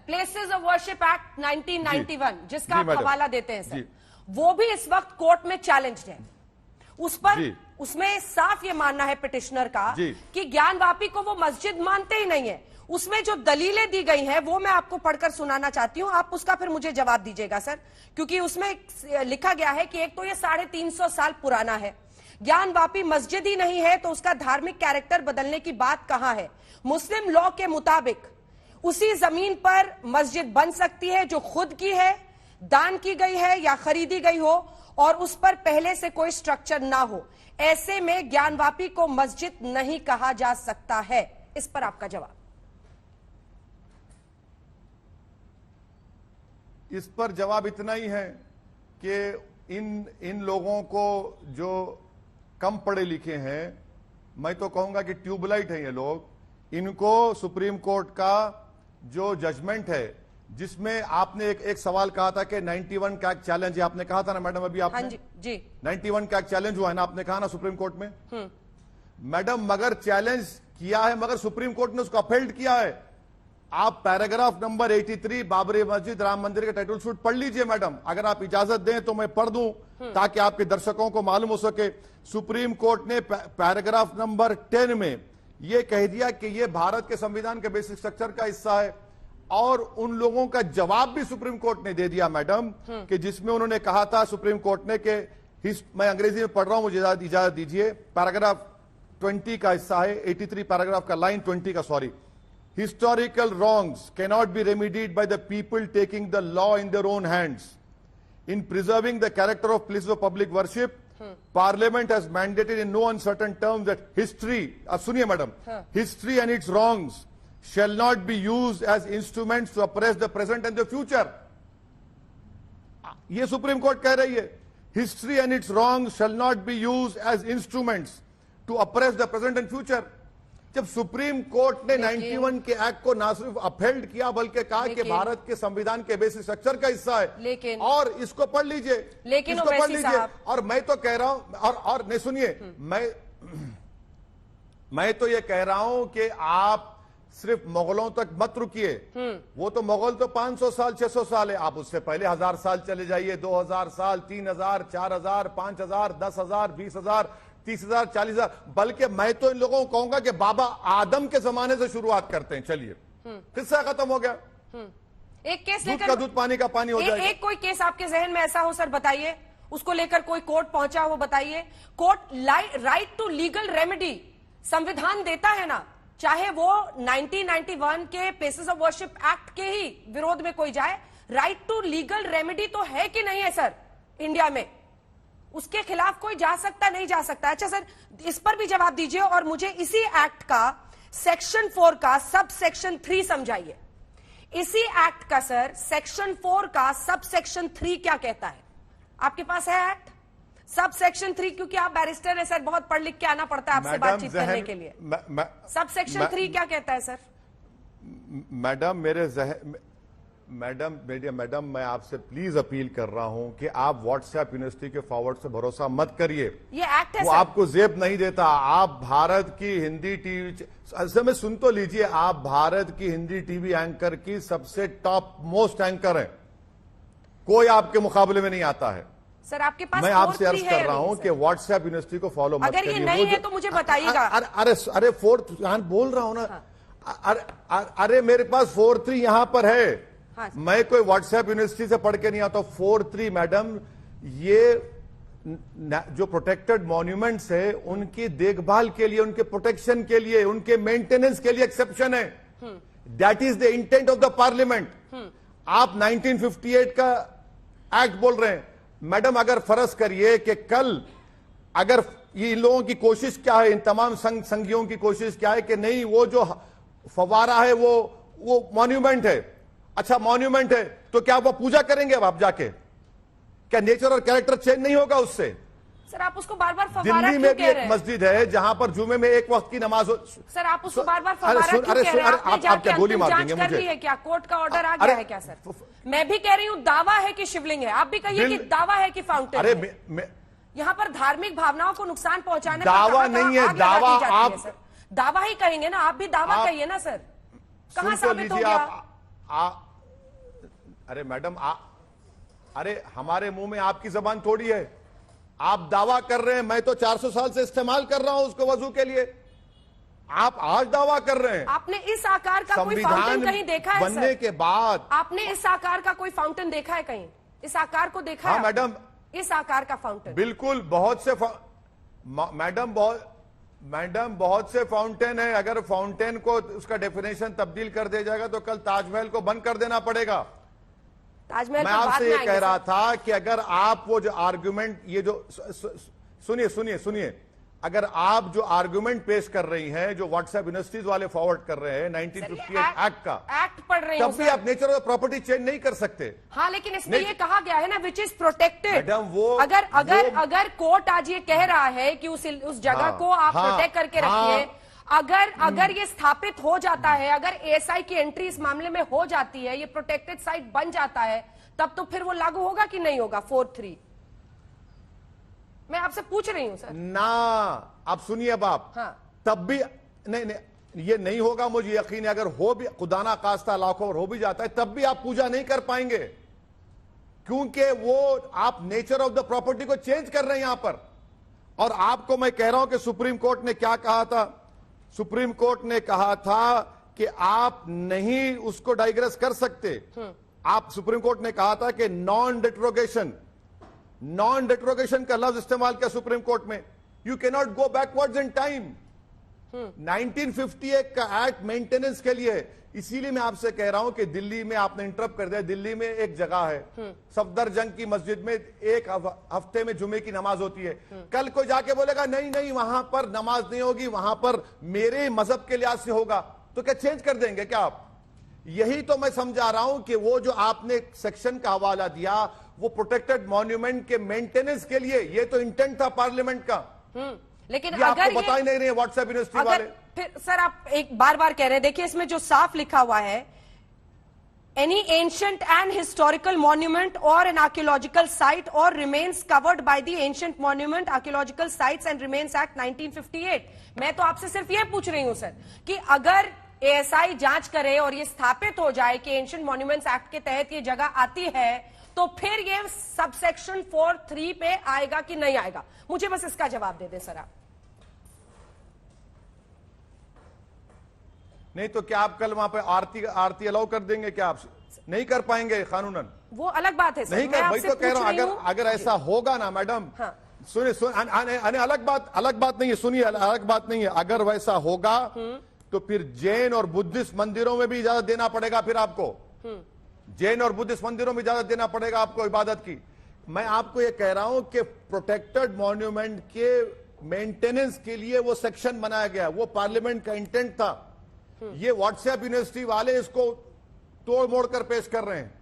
Places of worship act 1991 जिसका आप हवाला देते हैं सर, वो भी इस वक्त कोर्ट में चैलेंज्ड है। उस पर उसमें साफ ये मानना है पिटिशनर का कि ज्ञानवापी को वो मस्जिद मानते ही नहीं है। उसमें जो दलीलें दी गई हैं वो मैं आपको पढ़कर सुनाना चाहती हूं, आप उसका फिर मुझे जवाब दीजिएगा सर, क्योंकि उसमें लिखा गया है कि एक तो ये 350 साल पुराना है, ज्ञानवापी मस्जिद ही नहीं है तो उसका धार्मिक कैरेक्टर बदलने की बात कहां है। मुस्लिम लॉ के मुताबिक उसी जमीन पर मस्जिद बन सकती है जो खुद की है, दान की गई है या खरीदी गई हो और उस पर पहले से कोई स्ट्रक्चर ना हो। ऐसे में ज्ञानवापी को मस्जिद नहीं कहा जा सकता है। इस पर आपका जवाब। इस पर जवाब इतना ही है कि इन लोगों को जो कम पढ़े लिखे हैं, मैं तो कहूंगा कि ट्यूबलाइट है ये लोग, इनको सुप्रीम कोर्ट का जो जजमेंट है जिसमें आपने एक सवाल कहा था कि 91 का चैलेंज है, आपने कहा था ना मैडम अभी आपने? हाँ जी 91 का चैलेंज हुआ है ना, आपने कहा ना सुप्रीम कोर्ट में। मैडम मगर चैलेंज किया है, मगर सुप्रीम कोर्ट ने उसको अपहेल्ड किया है। आप पैराग्राफ नंबर 83 बाबरी मस्जिद राम मंदिर का टाइटल शूट पढ़ लीजिए मैडम, अगर आप इजाजत दें तो मैं पढ़ दूं ताकि आपके दर्शकों को मालूम हो सके। सुप्रीम कोर्ट ने पैराग्राफ नंबर 10 में यह कह दिया कि यह भारत के संविधान के बेसिक स्ट्रक्चर का हिस्सा है, और उन लोगों का जवाब भी सुप्रीम कोर्ट ने दे दिया मैडम, कि जिसमें उन्होंने कहा था सुप्रीम कोर्ट ने कि मैं अंग्रेजी में पढ़ रहा हूं, मुझे इजाजत दीजिए, पैराग्राफ 20 का हिस्सा है, 83 पैराग्राफ का लाइन 20 का, sorry. Historical wrongs cannot be remedied by the people taking the law in their own hands. In preserving the character of places of public worship, Parliament has mandated in no uncertain terms that history, suniye madam, history and its wrongs shall not be used as instruments to oppress the present and the future. ये supreme court कह रही है, history and its wrongs shall not be used as instruments to oppress the present and future. जब supreme court ने 91 के act को ना सिर्फ अपहेल्ड किया बल्कि कहा कि भारत के संविधान के बेसिक स्ट्रक्चर का हिस्सा है, लेकिन और इसको पढ़ लीजिए, लेकिन इसको पढ़ लीजिए। और मैं तो कह रहा हूं, और नहीं सुनिए, मैं तो ये कह रहा हूं कि आप सिर्फ मुगलों तक मत रुकिए, वो तो मुगल तो 500 साल 600 साल है, आप उससे पहले 1000 साल चले जाइए, 2000 साल, 3000, 4000, 5000, 10,000, 20,000, 30,000, 40,000, बल्कि मैं तो इन लोगों को कहूंगा कि बाबा आदम के जमाने से शुरुआत करते हैं। चलिए, किस्सा खत्म हो गया, एक केस दूध का दूध पानी का पानी हो जाएगा। एक कोई केस आपके जहन में ऐसा हो सर, बताइए, उसको लेकर कोई कोर्ट पहुंचा हो, बताइए। Court right to legal remedy संविधान देता है ना, चाहे वो 1991 के प्लेसेस ऑफ वर्शिप एक्ट के ही विरोध में कोई जाए, राइट टू लीगल रेमेडी तो है कि नहीं है सर इंडिया में? उसके खिलाफ कोई जा सकता नहीं जा सकता? अच्छा सर, इस पर भी जवाब दीजिए और मुझे इसी एक्ट का सेक्शन 4 का सब सेक्शन 3 समझाइए। इसी एक्ट का सर सेक्शन 4 का सब सेक्शन 3 क्या कहता है? आपके पास है एक्ट सब सेक्शन 3? क्योंकि आप बैरिस्टर हैं सर, बहुत पढ़ लिख के आना पड़ता है आपसे बातचीत करने के लिए। सब सेक्शन 3 क्या कहता है सर? मैडम मैं आपसे प्लीज अपील कर रहा हूं कि आप व्हाट्सएप यूनिवर्सिटी के फॉरवर्ड से भरोसा मत करिए, ये एक्ट है वो आपको जेब नहीं देता। आप भारत की हिंदी टीवी में सुन तो लीजिए, आप भारत की हिंदी टीवी एंकर की सबसे टॉप मोस्ट एंकर हैं, कोई आपके मुकाबले में नहीं आता है सर। आपके पास मैं आपसे अर्ज कर रहा हूं कि व्हाट्सएप यूनिवर्सिटी को फॉलो मत करिए। अगर ये नहीं है तो मुझे बताइएगा। अरे 4 यहां बोल रहा हूं ना, अरे मेरे पास 4-3 यहां पर है। हाँ, मैं कोई व्हाट्सएप यूनिवर्सिटी से पढ़ के नहीं आता। 4-3 मैडम, ये जो प्रोटेक्टेड मॉन्यूमेंट्स है उनकी देखभाल के लिए, उनके प्रोटेक्शन के लिए, उनके मेंटेनेंस के लिए एक्सेप्शन है। That is the intent of the parliament. आप 1958 का एक्ट बोल रहे हैं मैडम। अगर फर्ज करिए कि कल अगर ये इन लोगों की कोशिश क्या है, इन तमाम संघियों की कोशिश क्या है कि नहीं वो जो फवारा है वो मॉन्यूमेंट है। अच्छा मॉन्यूमेंट है तो क्या वो पूजा करेंगे अब आप जाके? क्या नेचर और कैरेक्टर चेंज नहीं होगा उससे? सर आप उसको बार बार फवारा दिल्ली में भी एक मस्जिद है जहां पर जुमे में एक वक्त की नमाज हो। सर आप उसको बार बार फवारा क्यों कह रहे हैं? आप क्या गोली मार देंगे मुझे? है क्या कोर्ट का ऑर्डर आ गया है क्या सर? मैं भी कह रही हूँ दावा है कि शिवलिंग है, आप भी कहिए कि दावा है कि फाउंटेन। अरे यहाँ पर धार्मिक भावनाओं को नुकसान पहुंचाने दावा नहीं है, दावा आप दावा ही कहेंगे ना, आप भी दावा कहिए ना सर। कहां साबित हो गया? अरे मैडम अरे हमारे मुंह में आपकी जबान थोड़ी है। आप दावा कर रहे हैं, मैं तो 400 साल से इस्तेमाल कर रहा हूं उसको वजू के लिए, आप आज दावा कर रहे हैं। आपने इस आकार का कोई फाउंटेन कहीं देखा है बनने के बाद आपने इस आकार का कोई फाउंटेन देखा है कहीं? इस आकार को देखा है? हाँ मैडम, इस आकार का फाउंटेन बिल्कुल, बहुत से मैडम बहुत से फाउंटेन है। अगर फाउंटेन को उसका डेफिनेशन तब्दील कर दिया जाएगा तो कल ताजमहल को बंद कर देना पड़ेगा। ताजमहल मैं आपसे ये कह रहा था कि अगर आप वो जो आर्गुमेंट, ये जो सुनिए, अगर आप जो आर्गुमेंट पेश कर रही हैं, जो व्हाट्सएप यूनिवर्सिटीज वाले फॉरवर्ड कर रहे हैं 1958 एक्ट का, एक्ट पढ़ रहे हैं, तब भी आप नेचर ऑफ प्रॉपर्टी चेंज नहीं कर सकते। हाँ, लेकिन इसमें ये कहा गया है ना, विच इज प्रोटेक्टेड। मैडम वो अगर कोर्ट आज ये कह रहा है कि उस जगह को आप प्रोटेक्ट करके रखिए, अगर ये स्थापित हो जाता है, अगर एएसआई की एंट्री इस मामले में हो जाती है, ये प्रोटेक्टेड साइट बन जाता है, तब तो फिर वो लागू होगा कि नहीं होगा 4(3)? मैं आपसे पूछ रही हूं सर ना। आप सुनिए बाप, तब भी नहीं, ये नहीं होगा, मुझे यकीन है। अगर हो भी, खुदा ना खास्ता लाखों हो भी जाता है, तब भी आप पूजा नहीं कर पाएंगे, क्योंकि वो आप नेचर ऑफ द प्रॉपर्टी को चेंज कर रहे हैं यहां पर। और आपको मैं कह रहा हूं कि सुप्रीम कोर्ट ने क्या कहा था? सुप्रीम कोर्ट ने कहा था कि आप नहीं उसको डाइग्रेस कर सकते। आप, सुप्रीम कोर्ट ने कहा था कि नॉन डिट्रोगेशन का लफ्ज इस्तेमाल किया सुप्रीम कोर्ट में। You can not go backwards in time. 1958 का एक्ट मेंटेनेंस के लिए। इसीलिए मैं आपसे कह रहा हूं कि दिल्ली में, आपने इंटरप्ट कर दिया, दिल्ली में एक जगह है सफदरजंग की मस्जिद में एक हफ्ते में जुमे की नमाज होती है। कल कोई जाके बोलेगा नहीं वहां पर नमाज नहीं होगी, वहां पर मेरे मजहब के लिहाज से होगा, तो क्या चेंज कर देंगे क्या आप? यही तो मैं समझा रहा हूं कि वो जो आपने सेक्शन का हवाला दिया, वो प्रोटेक्टेड मॉन्यूमेंट के मेंटेनेंस के लिए, ये तो इंटेंट था पार्लियामेंट का। लेकिन अगर आपको बता ही नहीं रहे व्हाट्सएप यूनिवर्सिटी वाले। फिर सर आप एक बार कह रहे हैं, देखिए इसमें जो साफ लिखा हुआ है, any ancient and historical monument और एन आर्कियोलॉजिकल साइट और remains covered by the ancient monument archaeological sites and remains act 1958। मैं तो आपसे सिर्फ ये पूछ रही हूं सर कि अगर एएसआई जांच करे और ये स्थापित हो जाए कि एंशिएंट मॉन्यूमेंट्स एक्ट के तहत ये जगह आती है, तो फिर ये सबसेक्शन 4(3) पे आएगा कि नहीं आएगा? मुझे बस इसका जवाब दे दें सर आप। नहीं तो क्या आप कल वहां पे आरती अलाउ कर देंगे? क्या आप नहीं कर पाएंगे कानूनन? वो अलग बात है सर। नहीं कर, भाई तो कह रहा हूं, अगर ऐसा होगा ना मैडम, सुनिए, अलग बात नहीं है, सुनिए, अलग बात नहीं है। अगर वैसा होगा तो फिर जैन और बुद्धिस्ट मंदिरों में भी इजाजत देना पड़ेगा। फिर आपको जैन और बुद्धिस्ट मंदिरों में इजाजत देना पड़ेगा आपको इबादत की। मैं आपको यह कह रहा हूं कि प्रोटेक्टेड मॉन्यूमेंट के मेंटेनेंस के लिए वो सेक्शन बनाया गया, वो पार्लियामेंट का इंटेंट था। ये व्हाट्सएप यूनिवर्सिटी वाले इसको तोड़ मोड़ कर पेश कर रहे हैं।